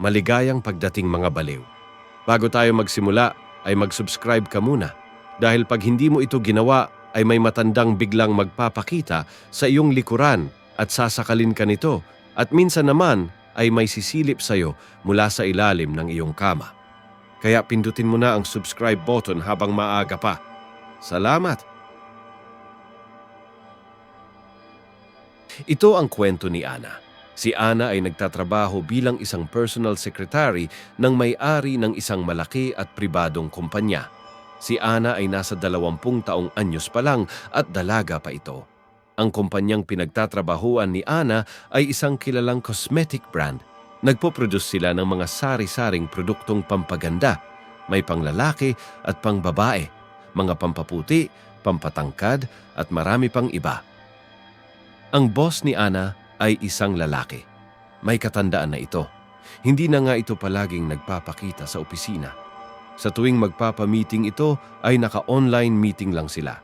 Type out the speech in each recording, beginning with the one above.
Maligayang pagdating mga baliw. Bago tayo magsimula, ay mag-subscribe ka muna. Dahil pag hindi mo ito ginawa, ay may matandang biglang magpapakita sa iyong likuran at sasakalin ka nito. At minsan naman ay may sisilip sa iyo mula sa ilalim ng iyong kama. Kaya pindutin mo na ang subscribe button habang maaga pa. Salamat! Ito ang kwento ni Ana. Si Ana ay nagtatrabaho bilang isang personal secretary ng may-ari ng isang malaki at pribadong kumpanya. Si Ana ay nasa 20 taong anyos pa lang at dalaga pa ito. Ang kumpanyang pinagtatrabahuan ni Ana ay isang kilalang cosmetic brand. Nagpo-produce sila ng mga sari-saring produktong pampaganda. May panglalaki at pangbabae, mga pampaputi, pampatangkad at marami pang iba. Ang boss ni Ana ay isang lalaki. May katandaan na ito. Hindi na nga ito palaging nagpapakita sa opisina. Sa tuwing magpapa-meeting ito ay naka-online meeting lang sila.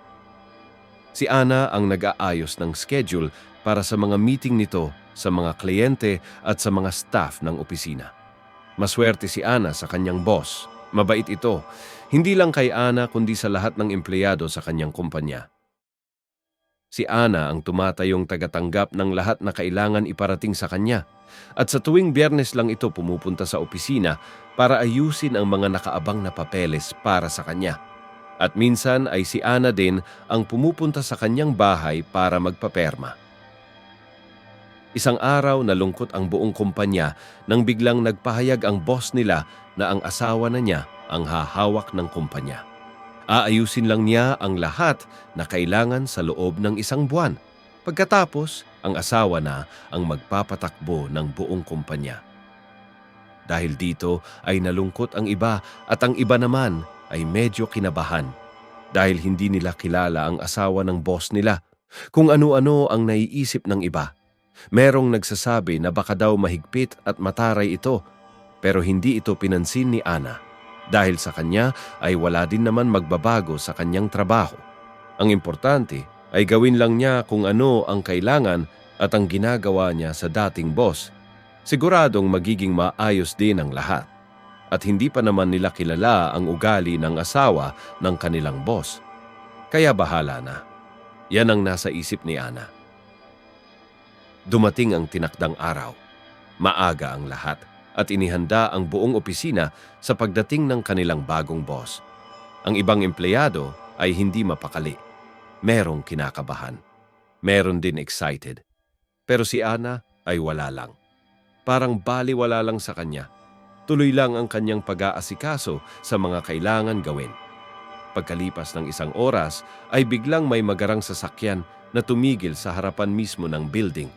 Si Ana ang nag-aayos ng schedule para sa mga meeting nito sa mga kliyente at sa mga staff ng opisina. Maswerte si Ana sa kanyang boss. Mabait ito. Hindi lang kay Ana kundi sa lahat ng empleyado sa kanyang kumpanya. Si Ana ang tumatayong tagatanggap ng lahat na kailangan iparating sa kanya. At sa tuwing Biyernes lang ito pumupunta sa opisina para ayusin ang mga nakaabang na papeles para sa kanya. At minsan ay si Ana din ang pumupunta sa kanyang bahay para magpaperma. Isang araw nalungkot ang buong kumpanya nang biglang nagpahayag ang boss nila na ang asawa na niya ang hahawak ng kumpanya. Aayusin lang niya ang lahat na kailangan sa loob ng isang buwan. Pagkatapos, ang asawa na ang magpapatakbo ng buong kumpanya. Dahil dito ay nalungkot ang iba at ang iba naman ay medyo kinabahan dahil hindi nila kilala ang asawa ng boss nila. Kung ano-ano ang naiisip ng iba. Merong nagsasabi na baka daw mahigpit at mataray ito, pero hindi ito pinansin ni Ana. Dahil sa kanya ay wala din naman magbabago sa kanyang trabaho. Ang importante ay gawin lang niya kung ano ang kailangan at ang ginagawa niya sa dating boss. Siguradong magiging maayos din ang lahat. At hindi pa naman nila kilala ang ugali ng asawa ng kanilang boss. Kaya bahala na. Yan ang nasa isip ni Ana. Dumating ang tinakdang araw. Maaga ang lahat. At inihanda ang buong opisina sa pagdating ng kanilang bagong boss. Ang ibang empleyado ay hindi mapakali. Merong kinakabahan. Meron din excited. Pero si Ana ay wala lang. Parang baliwala lang sa kanya. Tuloy lang ang kanyang pag-aasikaso sa mga kailangan gawin. Pagkalipas ng isang oras ay biglang may magarang sasakyan na tumigil sa harapan mismo ng building.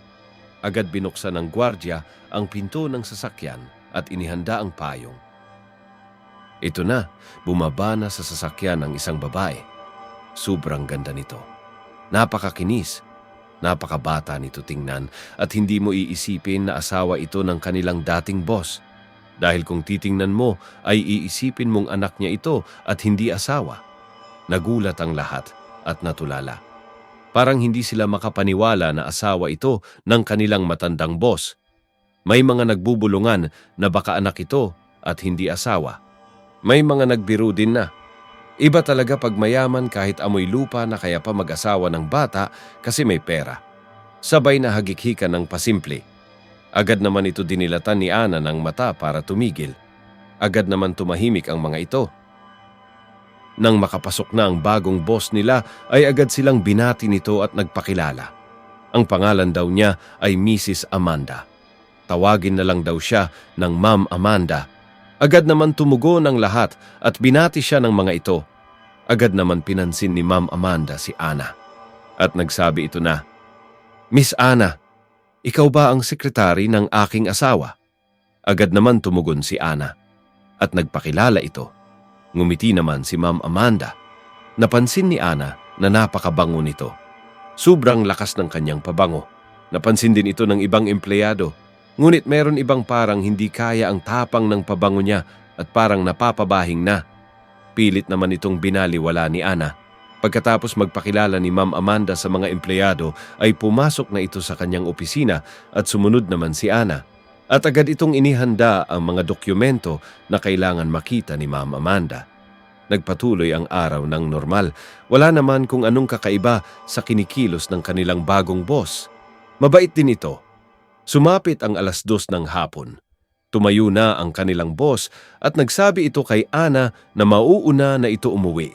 Agad binuksan ng gwardiya ang pinto ng sasakyan at inihanda ang payong. Ito na, bumaba na sa sasakyan ang isang babae. Sobrang ganda nito. Napakakinis, napakabata nito tingnan at hindi mo iisipin na asawa ito ng kanilang dating boss. Dahil kung titingnan mo ay iisipin mong anak niya ito at hindi asawa. Nagulat ang lahat at natulala. Parang hindi sila makapaniwala na asawa ito ng kanilang matandang boss. May mga nagbubulungan na baka anak ito at hindi asawa. May mga nagbiro din na. Iba talaga pag mayaman kahit amoy lupa na kaya pa mag-asawa ng bata kasi may pera. Sabay na hagikhikan ng pasimple. Agad naman ito dinilatan ni Ana ng mata para tumigil. Agad naman tumahimik ang mga ito. Nang makapasok na ang bagong boss nila ay agad silang binati nito at nagpakilala. Ang pangalan daw niya ay Mrs. Amanda. Tawagin na lang daw siya ng Ma'am Amanda. Agad naman tumugon ang lahat at binati siya ng mga ito. Agad naman pinansin ni Ma'am Amanda si Ana. At nagsabi ito na, "Miss Ana, ikaw ba ang sekretary ng aking asawa?" Agad naman tumugon si Ana at nagpakilala ito. Ngumiti naman si Ma'am Amanda. Napansin ni Ana na napakabango nito. Sobrang lakas ng kanyang pabango. Napansin din ito ng ibang empleyado. Ngunit meron ibang parang hindi kaya ang tapang ng pabango niya at parang napapabahing na. Pilit naman itong binaliwala ni Ana. Pagkatapos magpakilala ni Ma'am Amanda sa mga empleyado ay pumasok na ito sa kanyang opisina at sumunod naman si Ana. At agad itong inihanda ang mga dokumento na kailangan makita ni Ma'am Amanda. Nagpatuloy ang araw ng normal. Wala naman kung anong kakaiba sa kinikilos ng kanilang bagong boss. Mabait din ito. Sumapit ang 2:00 ng hapon. Tumayo na ang kanilang boss at nagsabi ito kay Ana na mauuna na ito umuwi.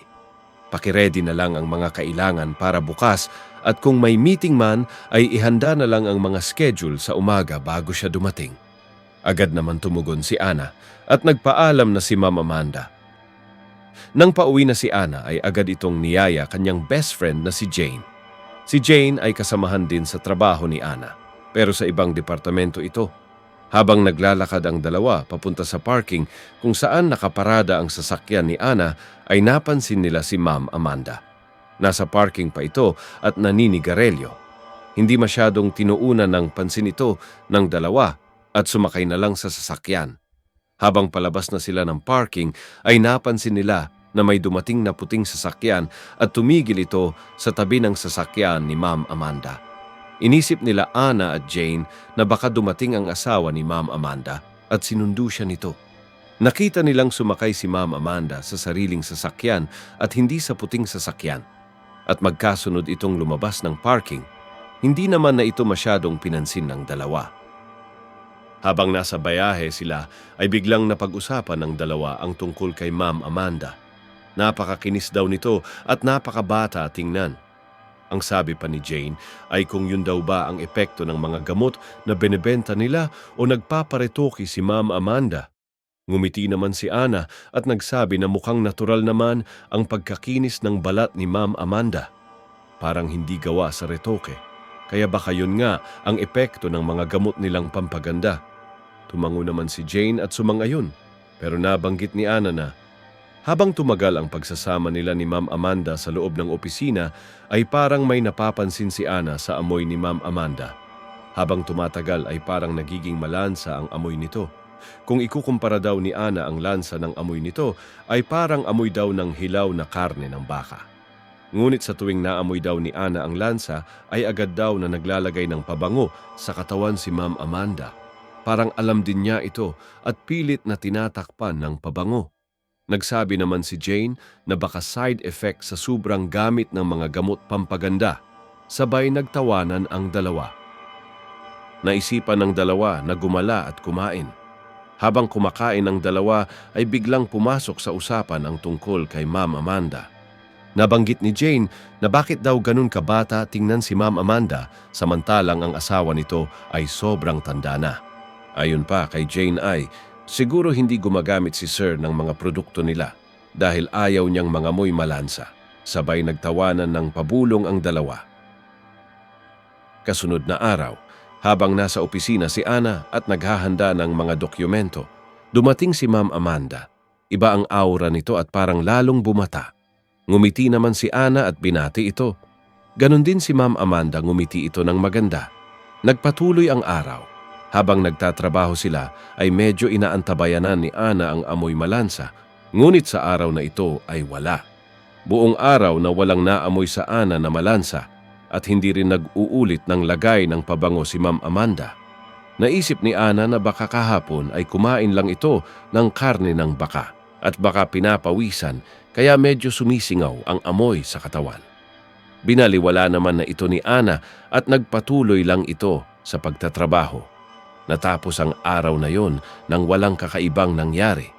Pakiredy na lang ang mga kailangan para bukas at kung may meeting man ay ihanda na lang ang mga schedule sa umaga bago siya dumating. Agad naman tumugon si Ana at nagpaalam na si Ma'am Amanda. Nang pauwi na si Ana ay agad itong niyaya kanyang best friend na si Jane. Si Jane ay kasamahan din sa trabaho ni Ana, pero sa ibang departamento ito. Habang naglalakad ang dalawa papunta sa parking kung saan nakaparada ang sasakyan ni Ana ay napansin nila si Ma'am Amanda. Nasa parking pa ito at naninigarelyo. Hindi masyadong tinuunan ng pansin ito ng dalawa at sumakay na lang sa sasakyan. Habang palabas na sila ng parking ay napansin nila na may dumating na puting sasakyan at tumigil ito sa tabi ng sasakyan ni Ma'am Amanda. Inisip nila Ana at Jane na baka dumating ang asawa ni Ma'am Amanda at sinundo siya nito. Nakita nilang sumakay si Ma'am Amanda sa sariling sasakyan at hindi sa puting sasakyan. At magkasunod itong lumabas ng parking. Hindi naman na ito masyadong pinansin ng dalawa. Habang nasa bayahe sila ay biglang napag-usapan ng dalawa ang tungkol kay Ma'am Amanda. Napakakinis daw nito at napakabata tingnan. Ang sabi pa ni Jane ay kung yun daw ba ang epekto ng mga gamot na binebenta nila o nagpaparetoke si Ma'am Amanda. Ngumiti naman si Ana at nagsabi na mukhang natural naman ang pagkakinis ng balat ni Ma'am Amanda. Parang hindi gawa sa retoke, kaya baka yun nga ang epekto ng mga gamot nilang pampaganda. Tumango naman si Jane at sumangayon, pero nabanggit ni Ana na habang tumagal ang pagsasama nila ni Ma'am Amanda sa loob ng opisina, ay parang may napapansin si Ana sa amoy ni Ma'am Amanda. Habang tumatagal ay parang nagiging malansa ang amoy nito. Kung ikukumpara daw ni Ana ang lansa ng amoy nito, ay parang amoy daw ng hilaw na karne ng baka. Ngunit sa tuwing naamoy daw ni Ana ang lansa, ay agad daw na naglalagay ng pabango sa katawan si Ma'am Amanda. Parang alam din niya ito at pilit na tinatakpan ng pabango. Nagsabi naman si Jane na baka side effect sa sobrang gamit ng mga gamot pampaganda. Sabay nagtawanan ang dalawa. Naisipan ng dalawa na gumala at kumain. Habang kumakain ang dalawa ay biglang pumasok sa usapan ang tungkol kay Ma'am Amanda. Nabanggit ni Jane na bakit daw ganun kabata tingnan si Ma'am Amanda samantalang ang asawa nito ay sobrang tanda na. Ayon pa kay Jane ay siguro hindi gumagamit si Sir ng mga produkto nila dahil ayaw niyang mangamoy malansa. Sabay nagtawanan ng pabulong ang dalawa. Kasunod na araw, habang nasa opisina si Ana at naghahanda ng mga dokumento, dumating si Ma'am Amanda. Iba ang aura nito at parang lalong bumata. Ngumiti naman si Ana at binati ito. Ganon din si Ma'am Amanda, ngumiti ito ng maganda. Nagpatuloy ang araw. Habang nagtatrabaho sila ay medyo inaantabayanan ni Ana ang amoy malansa, ngunit sa araw na ito ay wala. Buong araw na walang naamoy sa Ana na malansa at hindi rin nag-uulit ng lagay ng pabango si Ma'am Amanda. Naisip ni Ana na baka kahapon ay kumain lang ito ng karne ng baka at baka pinapawisan kaya medyo sumisingaw ang amoy sa katawan. Binaliwala naman na ito ni Ana at nagpatuloy lang ito sa pagtatrabaho. Natapos ang araw na yon nang walang kakaibang nangyari.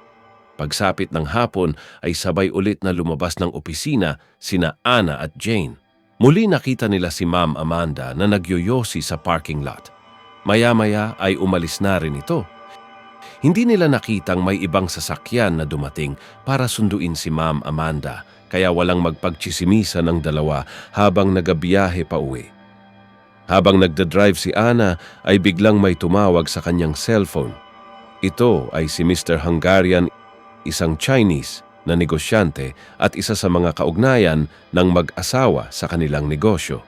Pagsapit ng hapon ay sabay ulit na lumabas ng opisina sina Ana at Jane. Muli nakita nila si Ma'am Amanda na nagyoyosi sa parking lot. Maya-maya ay umalis na rin ito. Hindi nila nakitang may ibang sasakyan na dumating para sunduin si Ma'am Amanda, kaya walang magpagtsisimisa ng dalawa habang nagabiyahe pa uwi. Habang nagdadrive si Ana ay biglang may tumawag sa kanyang cellphone. Ito ay si Mr. Hungarian, isang Chinese na negosyante at isa sa mga kaugnayan ng mag-asawa sa kanilang negosyo.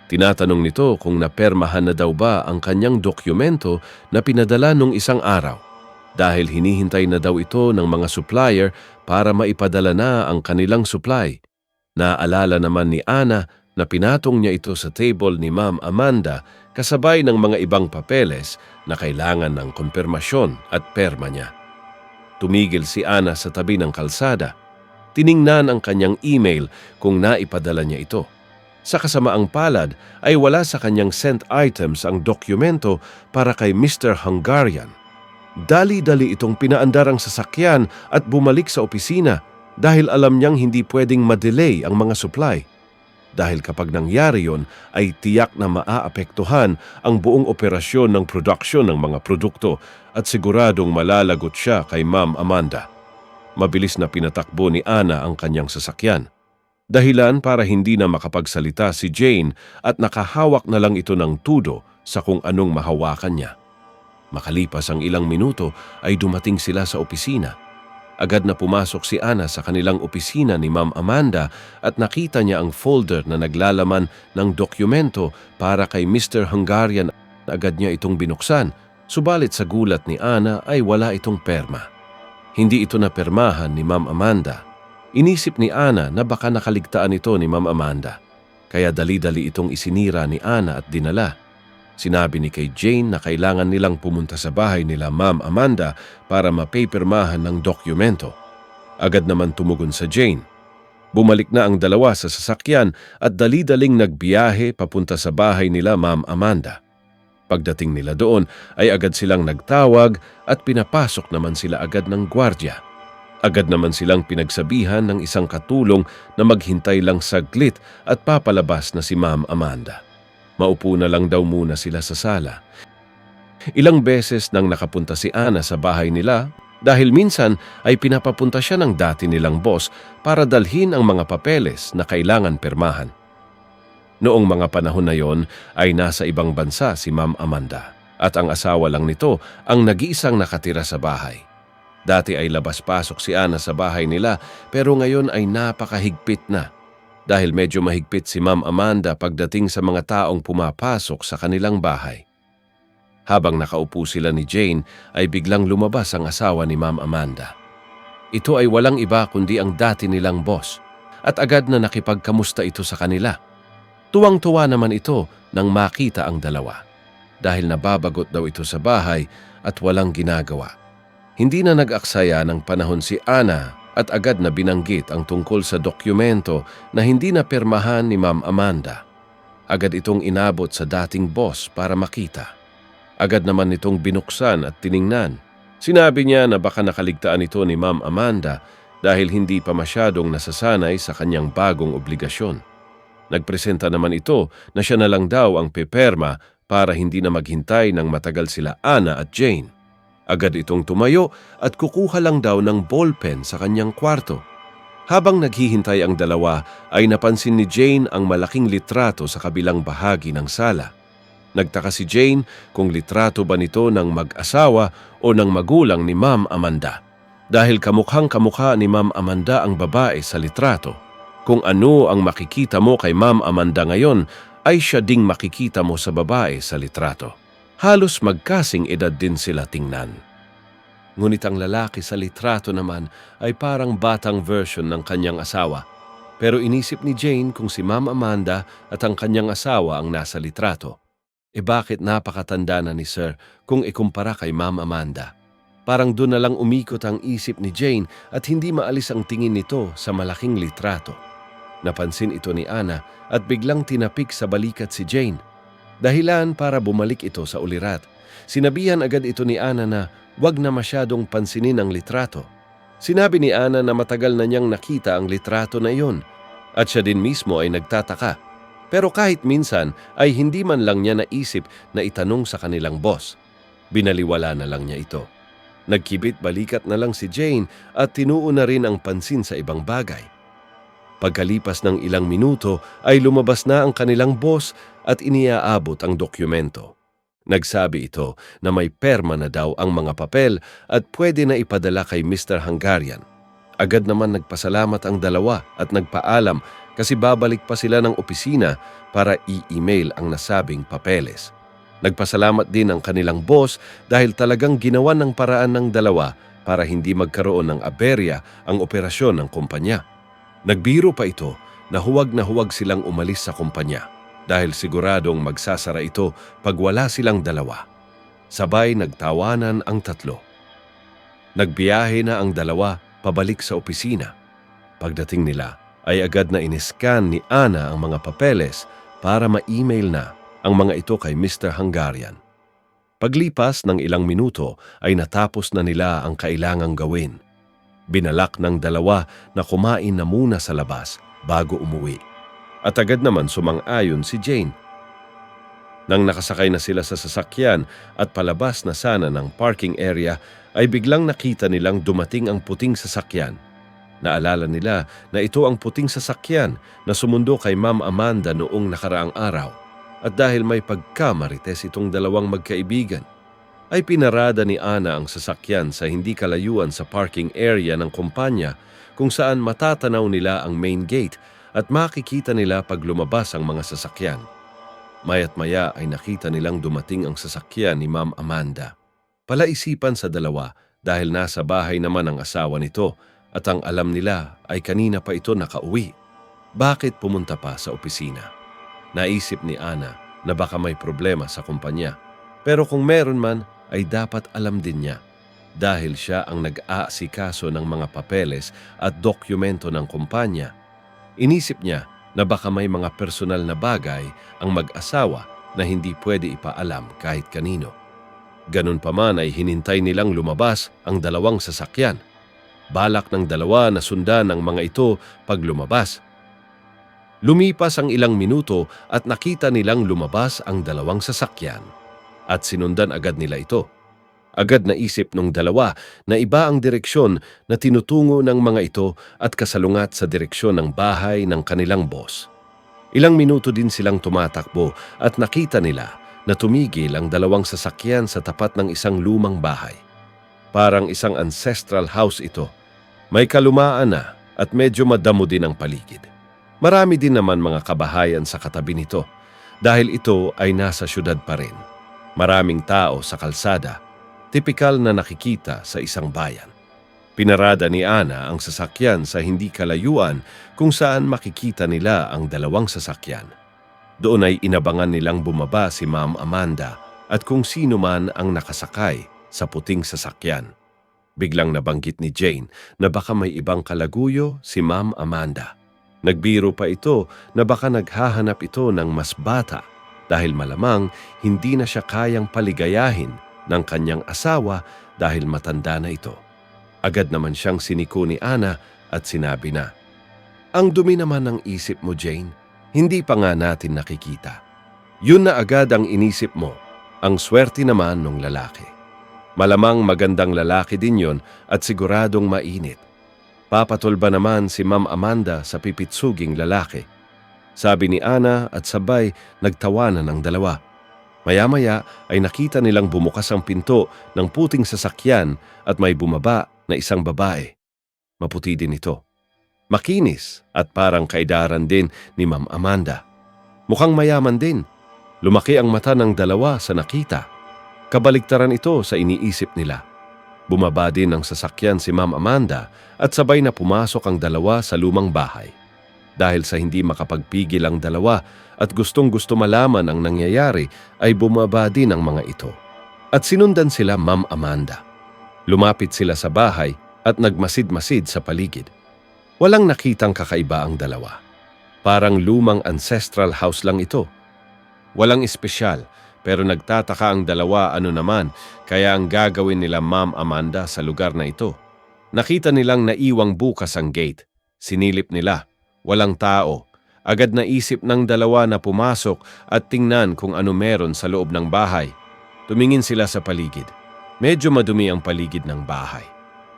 Tinatanong nito kung napermahan na daw ba ang kanyang dokumento na pinadala nung isang araw dahil hinihintay na daw ito ng mga supplier para maipadala na ang kanilang supply. Naalala naman ni Ana na pinatong niya ito sa table ni Ma'am Amanda kasabay ng mga ibang papeles na kailangan ng konfirmasyon at perma niya. Tumigil si Ana sa tabi ng kalsada. Tiningnan ang kanyang email kung naipadala niya ito. Sa kasamaang palad ay wala sa kanyang sent items ang dokumento para kay Mr. Hungarian. Dali-dali itong pinaandar ang sasakyan at bumalik sa opisina dahil alam niyang hindi pwedeng madelay ang mga supply. Dahil kapag nangyari yon ay tiyak na maaapektuhan ang buong operasyon ng produksyon ng mga produkto at siguradong malalagot siya kay Ma'am Amanda. Mabilis na pinatakbo ni Ana ang kanyang sasakyan. Dahilan para hindi na makapagsalita si Jane at nakahawak na lang ito ng tudo sa kung anong mahawakan niya. Makalipas ang ilang minuto ay dumating sila sa opisina. Agad na pumasok si Ana sa kanilang opisina ni Ma'am Amanda at nakita niya ang folder na naglalaman ng dokumento para kay Mr. Hungarian. Agad niya itong binuksan, subalit sa gulat ni Ana ay wala itong perma. Hindi ito napermahan ni Ma'am Amanda. Inisip ni Ana na baka nakaligtaan ito ni Ma'am Amanda. Kaya dali-dali itong isinira ni Ana at dinala. Sinabi ni kay Jane na kailangan nilang pumunta sa bahay nila Ma'am Amanda para mapipirmahan ng dokumento. Agad naman tumugon sa Jane. Bumalik na ang dalawa sa sasakyan at dali-daling nagbiyahe papunta sa bahay nila Ma'am Amanda. Pagdating nila doon ay agad silang nagtawag at pinapasok naman sila agad ng gwardya. Agad naman silang pinagsabihan ng isang katulong na maghintay lang saglit at papalabas na si Ma'am Amanda. Maupo na lang daw muna sila sa sala. Ilang beses nang nakapunta si Ana sa bahay nila dahil minsan ay pinapapunta siya ng dati nilang boss para dalhin ang mga papeles na kailangan pirmahan. Noong mga panahon na yon ay nasa ibang bansa si Ma'am Amanda at ang asawa lang nito ang nag-iisang nakatira sa bahay. Dati ay labas-pasok si Ana sa bahay nila pero ngayon ay napakahigpit na dahil medyo mahigpit si Ma'am Amanda pagdating sa mga taong pumapasok sa kanilang bahay. Habang nakaupo sila ni Jane ay biglang lumabas ang asawa ni Ma'am Amanda. Ito ay walang iba kundi ang dati nilang boss at agad na nakipagkamusta ito sa kanila. Tuwang-tuwa naman ito nang makita ang dalawa dahil nababagot daw ito sa bahay at walang ginagawa. Hindi na nag-aksaya ng panahon si Ana at agad na binanggit ang tungkol sa dokumento na hindi na pirmahan ni Ma'am Amanda. Agad itong inabot sa dating boss para makita. Agad naman itong binuksan at tiningnan. Sinabi niya na baka nakaligtaan ito ni Ma'am Amanda dahil hindi pa masyadong nasasanay sa kanyang bagong obligasyon. Nagpresenta naman ito na siya na lang daw ang peperma para hindi na maghintay ng matagal sila Ana at Jane. Agad itong tumayo at kukuha lang daw ng ballpen sa kanyang kwarto. Habang naghihintay ang dalawa ay napansin ni Jane ang malaking litrato sa kabilang bahagi ng sala. Nagtaka si Jane kung litrato ba nito ng mag-asawa o ng magulang ni Ma'am Amanda. Dahil kamukhang-kamukha ni Ma'am Amanda ang babae sa litrato. Kung ano ang makikita mo kay Ma'am Amanda ngayon ay siya ding makikita mo sa babae sa litrato. Halos magkasing edad din sila tingnan. Ngunit ang lalaki sa litrato naman ay parang batang version ng kanyang asawa. Pero inisip ni Jane kung si Ma'am Amanda at ang kanyang asawa ang nasa litrato. Bakit napakatanda na ni Sir kung ikumpara kay Ma'am Amanda? Parang doon na lang umikot ang isip ni Jane at hindi maalis ang tingin nito sa malaking litrato. Napansin ito ni Ana at biglang tinapik sa balikat si Jane. Dahilan para bumalik ito sa ulirat. Sinabihan agad ito ni Ana na wag na masyadong pansinin ang litrato. Sinabi ni Ana na matagal na niyang nakita ang litrato na iyon at siya din mismo ay nagtataka. Pero kahit minsan ay hindi man lang niya naisip na itanong sa kanilang boss. Binaliwala na lang niya ito. Nagkibit balikat na lang si Jane at tinuon na rin ang pansin sa ibang bagay. Pagkalipas ng ilang minuto ay lumabas na ang kanilang boss at iniaabot ang dokumento. Nagsabi ito na may perma na daw ang mga papel at pwede na ipadala kay Mr. Hungarian. Agad naman nagpasalamat ang dalawa at nagpaalam kasi babalik pa sila ng opisina para i-email ang nasabing papeles. Nagpasalamat din ang kanilang boss dahil talagang ginawan ng paraan ng dalawa para hindi magkaroon ng aberya ang operasyon ng kumpanya. Nagbiro pa ito na huwag silang umalis sa kumpanya. dahil siguradong magsasara ito pag wala silang dalawa. Sabay nagtawanan ang tatlo. Nagbiyahe na ang dalawa pabalik sa opisina. Pagdating nila ay agad na iniskan ni Ana ang mga papeles para ma-email na ang mga ito kay Mr. Hungarian. Paglipas ng ilang minuto ay natapos na nila ang kailangang gawin. Binalak ng dalawa na kumain na muna sa labas bago umuwi. At agad naman sumang-ayon si Jane. Nang nakasakay na sila sa sasakyan at palabas na sana ng parking area, ay biglang nakita nilang dumating ang puting sasakyan. Naalala nila na ito ang puting sasakyan na sumundo kay Ma'am Amanda noong nakaraang araw. At dahil may pagkamarites itong dalawang magkaibigan, ay pinarada ni Ana ang sasakyan sa hindi kalayuan sa parking area ng kumpanya kung saan matatanaw nila ang main gate at makikita nila pag lumabas ang mga sasakyan. Maya't maya ay nakita nilang dumating ang sasakyan ni Ma'am Amanda. Palaisipan sa dalawa dahil nasa bahay naman ang asawa nito at ang alam nila ay kanina pa ito nakauwi. Bakit pumunta pa sa opisina? Naisip ni Ana na baka may problema sa kumpanya. Pero kung meron man, ay dapat alam din niya dahil siya ang nag-aasikaso ng mga papeles at dokumento ng kumpanya. Inisip niya na baka may mga personal na bagay ang mag-asawa na hindi pwede ipaalam kahit kanino. Ganun pa man ay hinintay nilang lumabas ang dalawang sasakyan. Balak ng dalawa na sundan ang mga ito pag lumabas. Lumipas ang ilang minuto at nakita nilang lumabas ang dalawang sasakyan. At sinundan agad nila ito. Agad naisip ng dalawa na iba ang direksyon na tinutungo ng mga ito at kasalungat sa direksyon ng bahay ng kanilang boss. Ilang minuto din silang tumatakbo at nakita nila na tumigil ang dalawang sasakyan sa tapat ng isang lumang bahay. Parang isang ancestral house ito. May kalumaan na at medyo madamo din ang paligid. Marami din naman mga kabahayan sa katabi nito dahil ito ay nasa syudad pa rin. Maraming tao sa kalsada, tipikal na nakikita sa isang bayan. Pinarada ni Ana ang sasakyan sa hindi kalayuan kung saan makikita nila ang dalawang sasakyan. Doon ay inabangan nilang bumaba si Ma'am Amanda at kung sino man ang nakasakay sa puting sasakyan. Biglang nabanggit ni Jane na baka may ibang kalaguyo si Ma'am Amanda. Nagbiro pa ito na baka naghahanap ito ng mas bata dahil malamang hindi na siya kayang paligayahin ng kanyang asawa dahil matanda na ito. Agad naman siyang siniko ni Ana at sinabi na, "Ang dumi naman ng isip mo, Jane. Hindi pa nga natin nakikita. Yun na agad ang inisip mo. Ang swerte naman ng lalaki. Malamang magandang lalaki din yon at siguradong mainit. Papatol ba naman si Ma'am Amanda sa pipitsuging lalaki?" Sabi ni Ana at sabay nagtawanan ang dalawa. Maya-maya ay nakita nilang bumukas ang pinto ng puting sasakyan at may bumaba na isang babae. Maputi din ito. Makinis at parang kaidaran din ni Ma'am Amanda. Mukhang mayaman din. Lumaki ang mata ng dalawa sa nakita. Kabaligtaran ito sa iniisip nila. Bumaba din ng sasakyan si Ma'am Amanda at sabay na pumasok ang dalawa sa lumang bahay. Dahil sa hindi makapagpigil ang dalawa at gustong-gusto malaman ang nangyayari ay bumaba din ang mga ito. At sinundan sila Ma'am Amanda. Lumapit sila sa bahay at nagmasid-masid sa paligid. Walang nakitang kakaiba ang dalawa. Parang lumang ancestral house lang ito. Walang espesyal pero nagtataka ang dalawa ano naman kaya ang gagawin nila Ma'am Amanda sa lugar na ito. Nakita nilang naiwang bukas ang gate. Sinilip nila. Walang tao. Agad naisip ng dalawa na pumasok at tingnan kung ano meron sa loob ng bahay. Tumingin sila sa paligid. Medyo madumi ang paligid ng bahay.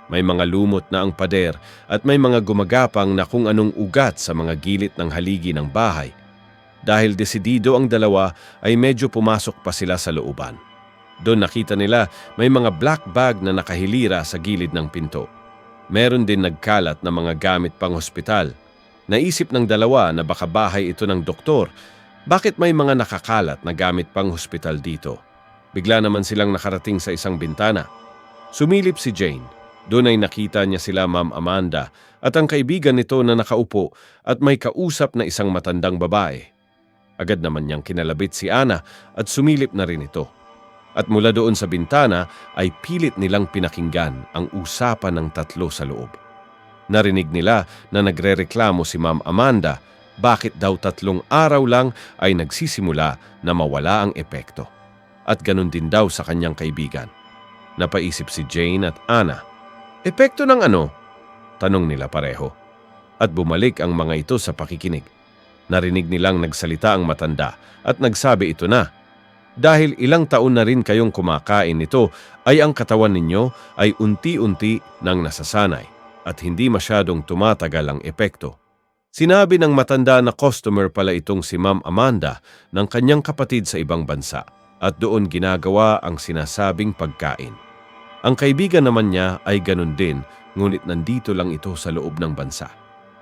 May mga lumot na ang pader at may mga gumagapang na kung anong ugat sa mga gilid ng haligi ng bahay. Dahil desidido ang dalawa ay medyo pumasok pa sila sa looban. Doon nakita nila may mga black bag na nakahilira sa gilid ng pinto. Meron din nagkalat na mga gamit pang hospital. Naisip ng dalawa na baka bahay ito ng doktor. Bakit may mga nakakalat na gamit pang hospital dito? Bigla naman silang nakarating sa isang bintana. Sumilip si Jane. Doon ay nakita niya sila Ma'am Amanda at ang kaibigan nito na nakaupo at may kausap na isang matandang babae. Agad naman niyang kinalabit si Ana at sumilip na rin ito. At mula doon sa bintana ay pilit nilang pinakinggan ang usapan ng tatlo sa loob. Narinig nila na nagrereklamo si Ma'am Amanda bakit daw 3 araw lang ay nagsisimula na mawala ang epekto. At ganun din daw sa kanyang kaibigan. Napaisip si Jane at Ana. Epekto ng ano? Tanong nila pareho. At bumalik ang mga ito sa pakikinig. Narinig nilang nagsalita ang matanda at nagsabi ito na, dahil ilang taon na rin kayong kumakain nito ay ang katawan ninyo ay unti-unti nang nasasanay at hindi masyadong tumatagal ang epekto. Sinabi ng matanda na customer pala itong si Ma'am Amanda ng kanyang kapatid sa ibang bansa at doon ginagawa ang sinasabing pagkain. Ang kaibigan naman niya ay ganun din, ngunit nandito lang ito sa loob ng bansa.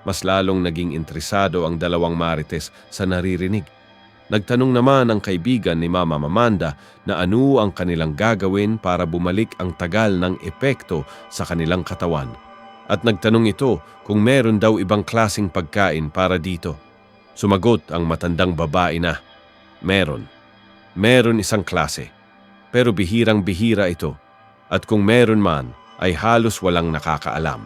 Mas lalong naging interesado ang dalawang marites sa naririnig. Nagtanong naman ang kaibigan ni Mama Amanda na ano ang kanilang gagawin para bumalik ang tagal ng epekto sa kanilang katawan. At nagtanong ito kung meron daw ibang klaseng pagkain para dito. Sumagot ang matandang babae na, meron. Meron isang klase, pero bihirang-bihira ito. At kung meron man, ay halos walang nakakaalam.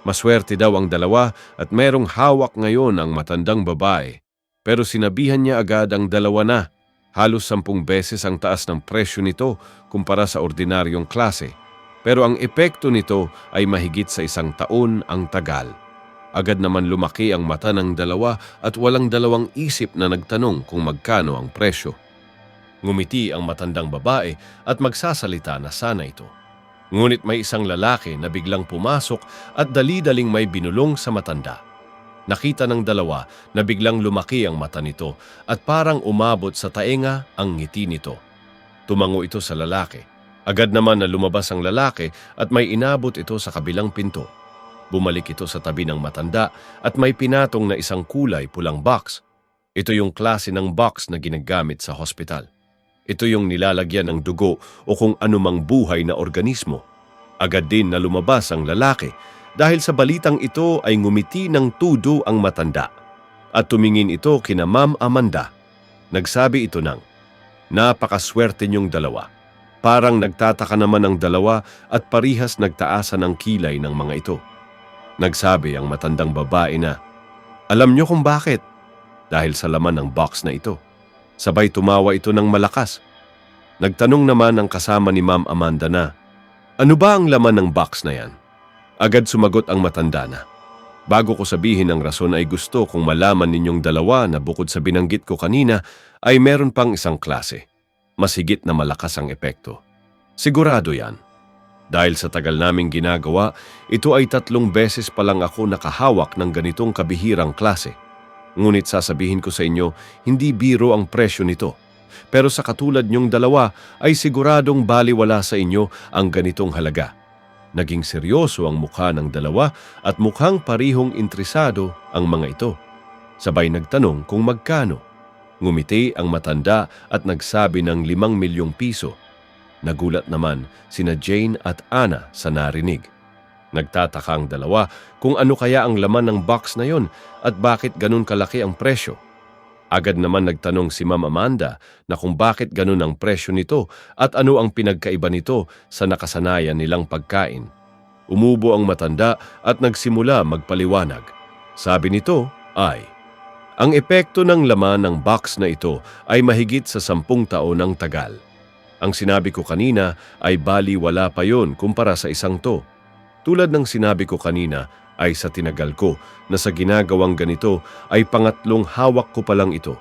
Maswerte daw ang dalawa at merong hawak ngayon ang matandang babae. Pero sinabihan niya agad ang dalawa na, halos 10 beses ang taas ng presyo nito kumpara sa ordinaryong klase. Pero ang epekto nito ay mahigit sa 1 taon ang tagal. Agad naman lumaki ang mata ng dalawa at walang dalawang isip na nagtanong kung magkano ang presyo. Ngumiti ang matandang babae at magsasalita na sana ito. Ngunit may isang lalaki na biglang pumasok at dali-daling may binulong sa matanda. Nakita ng dalawa na biglang lumaki ang mata nito at parang umabot sa taenga ang ngiti nito. Tumango ito sa lalaki. Agad naman na lumabas ang lalaki at may inabot ito sa kabilang pinto. Bumalik ito sa tabi ng matanda at may pinatong na isang kulay pulang box. Ito yung klase ng box na ginagamit sa hospital. Ito yung nilalagyan ng dugo o kung anumang buhay na organismo. Agad din na lumabas ang lalaki. Dahil sa balitang ito ay ngumiti ng tudo ang matanda. At tumingin ito kina Ma'am Amanda. Nagsabi ito ng, napakaswerte niyong dalawa. Parang nagtataka naman ang dalawa at parihas nagtaasan ang kilay ng mga ito. Nagsabi ang matandang babae na, alam niyo kung bakit? Dahil sa laman ng box na ito. Sabay tumawa ito ng malakas. Nagtanong naman ang kasama ni Ma'am Amanda na, ano ba ang laman ng box na yan? Agad sumagot ang matanda na, bago ko sabihin ang rason ay gusto kong malaman ninyong dalawa na bukod sa binanggit ko kanina ay meron pang isang klase. Mas higit na malakas ang epekto. Sigurado yan. Dahil sa tagal naming ginagawa, ito ay 3 beses pa lang ako nakahawak ng ganitong kabihirang klase. Ngunit sasabihin ko sa inyo, hindi biro ang presyo nito. Pero sa katulad niyong dalawa ay siguradong baliwala sa inyo ang ganitong halaga. Naging seryoso ang mukha ng dalawa at mukhang parihong interesado ang mga ito. Sabay nagtanong kung magkano. Ngumiti ang matanda at nagsabi ng 5 milyong piso. Nagulat naman sina Jane at Ana sa narinig. Nagtataka ang dalawa kung ano kaya ang laman ng box na yon at bakit ganun kalaki ang presyo. Agad naman nagtanong si Ma'am Amanda na kung bakit ganun ang presyo nito at ano ang pinagkaiba nito sa nakasanayan nilang pagkain. Umubo ang matanda at nagsimula magpaliwanag. Sabi nito ay, ang epekto ng laman ng box na ito ay mahigit sa 10 taon ang tagal. Ang sinabi ko kanina ay baliwala pa yon kumpara sa isang to. Tulad ng sinabi ko kanina ay sa tinagal ko na sa ginagawang ganito ay pangatlong hawak ko pa lang ito.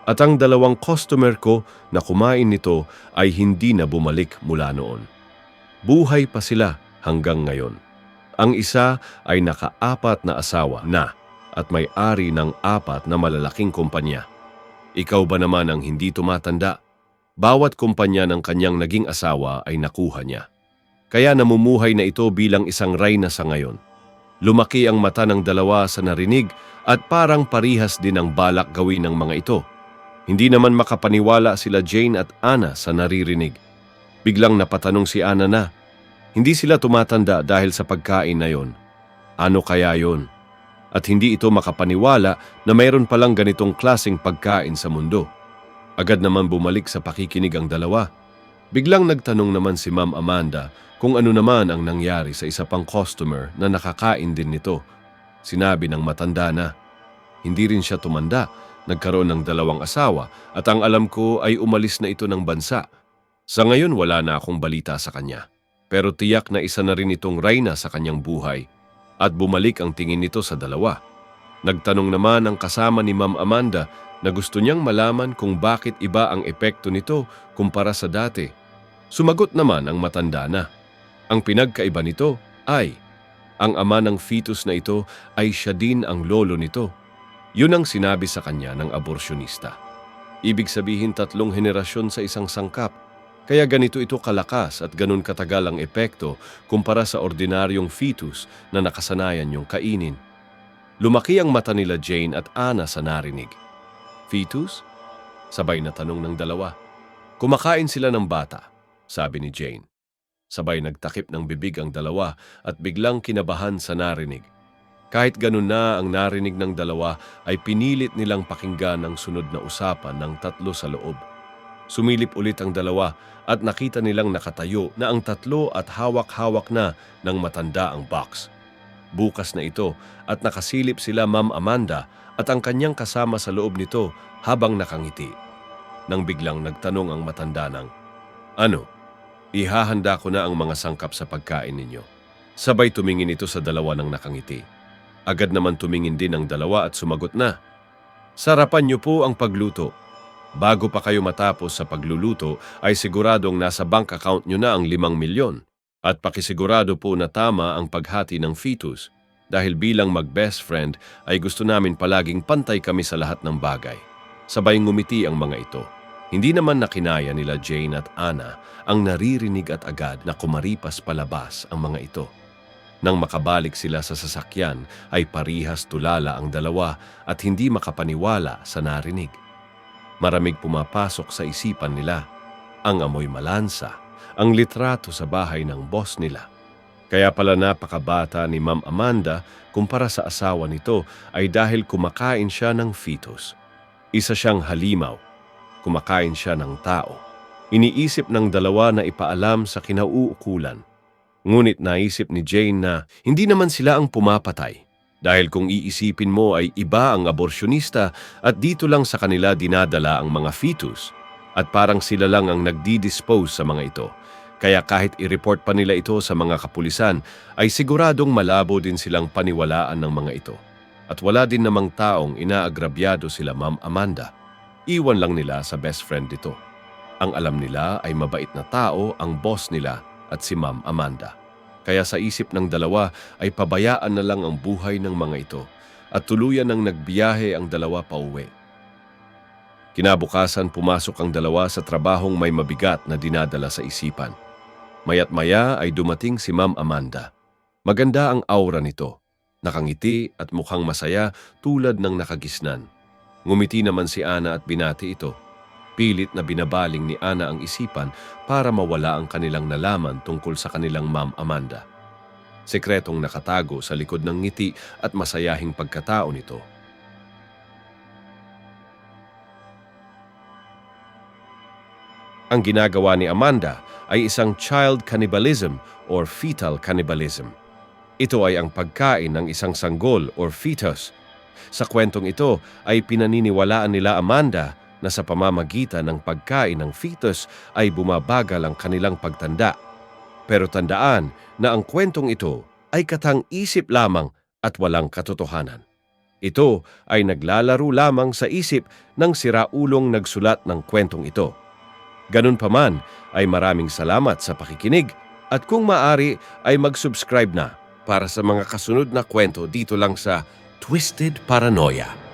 At ang 2 customer ko na kumain nito ay hindi na bumalik mula noon. Buhay pa sila hanggang ngayon. Ang isa ay naka-4 na asawa na at may-ari ng 4 na malalaking kumpanya. Ikaw ba naman ang hindi tumatanda? Bawat kumpanya ng kanyang naging asawa ay nakuha niya. Kaya namumuhay na ito bilang isang reyna sa ngayon. Lumaki ang mata ng dalawa sa narinig at parang parihas din ang balak gawin ng mga ito. Hindi naman makapaniwala sila Jane at Ana sa naririnig. Biglang napatanong si Ana na, hindi sila tumatanda dahil sa pagkain na yon. Ano kaya yon? at hindi ito makapaniwala na mayroon palang ganitong klaseng pagkain sa mundo. Agad naman bumalik sa pakikinig ang dalawa. Biglang nagtanong naman si Ma'am Amanda kung ano naman ang nangyari sa isa pang customer na nakakain din nito. Sinabi ng matanda na, hindi rin siya tumanda, nagkaroon ng 2 asawa at ang alam ko ay umalis na ito ng bansa. Sa ngayon wala na akong balita sa kanya. Pero tiyak na isa na rin itong reyna sa kanyang buhay at bumalik ang tingin nito sa dalawa. Nagtanong naman ang kasama ni Ma'am Amanda na gusto niyang malaman kung bakit iba ang epekto nito kumpara sa dati. Sumagot naman ang matanda na, ang pinagkaiba nito ay, ang ama ng fetus na ito ay siya din ang lolo nito. Yun ang sinabi sa kanya ng aborsyonista. Ibig sabihin 3 henerasyon sa isang sangkap. Kaya ganito ito kalakas at ganun katagal ang epekto kumpara sa ordinaryong fetus na nakasanayan niyong kainin. Lumaki ang mata nila Jane at Anna sa narinig. Fetus? Sabay na tanong ng dalawa. Kumakain sila ng bata, sabi ni Jane. Sabay nagtakip ng bibig ang dalawa at biglang kinabahan sa narinig. Kahit ganun na ang narinig ng dalawa ay pinilit nilang pakinggan ang sunod na usapan ng 3 sa loob. Sumilip ulit ang dalawa at nakita nilang nakatayo na ang 3 at hawak-hawak na ng matanda ang box. Bukas na ito at nakasilip sila Ma'am Amanda at ang kanyang kasama sa loob nito habang nakangiti. Nang biglang nagtanong ang matanda ng, ano? Ihahanda ko na ang mga sangkap sa pagkain ninyo. Sabay tumingin ito sa dalawa ng nakangiti. Agad naman tumingin din ang dalawa at sumagot na, sarapan niyo po ang pagluto. Bago pa kayo matapos sa pagluluto ay siguradong nasa bank account nyo na ang 5 milyon at pakisigurado po na tama ang paghati ng fetus dahil bilang mag-best friend ay gusto namin palaging pantay kami sa lahat ng bagay. Sabay ngumiti ang mga ito. Hindi naman nakinaya nila Jane at Anna ang naririnig at agad na kumaripas palabas ang mga ito. Nang makabalik sila sa sasakyan ay parihas tulala ang dalawa at hindi makapaniwala sa narinig. Maraming pumapasok sa isipan nila, ang amoy malansa, ang litrato sa bahay ng boss nila. Kaya pala napakabata ni Ma'am Amanda kumpara sa asawa nito ay dahil kumakain siya ng fetus. Isa siyang halimaw, kumakain siya ng tao. Iniisip ng dalawa na ipaalam sa kinauukulan. Ngunit naisip ni Jane na hindi naman sila ang pumapatay. Dahil kung iisipin mo ay iba ang aborsyonista at dito lang sa kanila dinadala ang mga fetus at parang sila lang ang nagdi-dispose sa mga ito. Kaya kahit i-report pa nila ito sa mga kapulisan ay siguradong malabo din silang paniwalaan ng mga ito. At wala din namang taong inaagrabyado sila Ma'am Amanda. Iwan lang nila sa best friend nito. Ang alam nila ay mabait na tao ang boss nila at si Ma'am Amanda. Kaya sa isip ng dalawa ay pabayaan na lang ang buhay ng mga ito at tuluyan ng nagbiyahe ang dalawa pauwi. Kinabukasan pumasok ang dalawa sa trabahong may mabigat na dinadala sa isipan. Maya't maya ay dumating si Ma'am Amanda. Maganda ang aura nito. Nakangiti at mukhang masaya tulad ng nakagisnan. Ngumiti naman si Anna at binati ito. Pilit na binabaling ni Anna ang isipan para mawala ang kanilang nalaman tungkol sa kanilang Ma'am Amanda. Sekretong nakatago sa likod ng ngiti at masayahing pagkatao nito. Ang ginagawa ni Amanda ay isang child cannibalism or fetal cannibalism. Ito ay ang pagkain ng isang sanggol or fetus. Sa kwentong ito ay pinaniniwalaan nila Amanda na sa pamamagitan ng pagkain ng fetus ay bumabagal ang kanilang pagtanda. Pero tandaan na ang kwentong ito ay katang-isip lamang at walang katotohanan. Ito ay naglalaro lamang sa isip ng siraulong nagsulat ng kwentong ito. Ganun pa man ay maraming salamat sa pakikinig at kung maaari ay mag-subscribe na para sa mga kasunod na kwento dito lang sa Twisted Paranoia.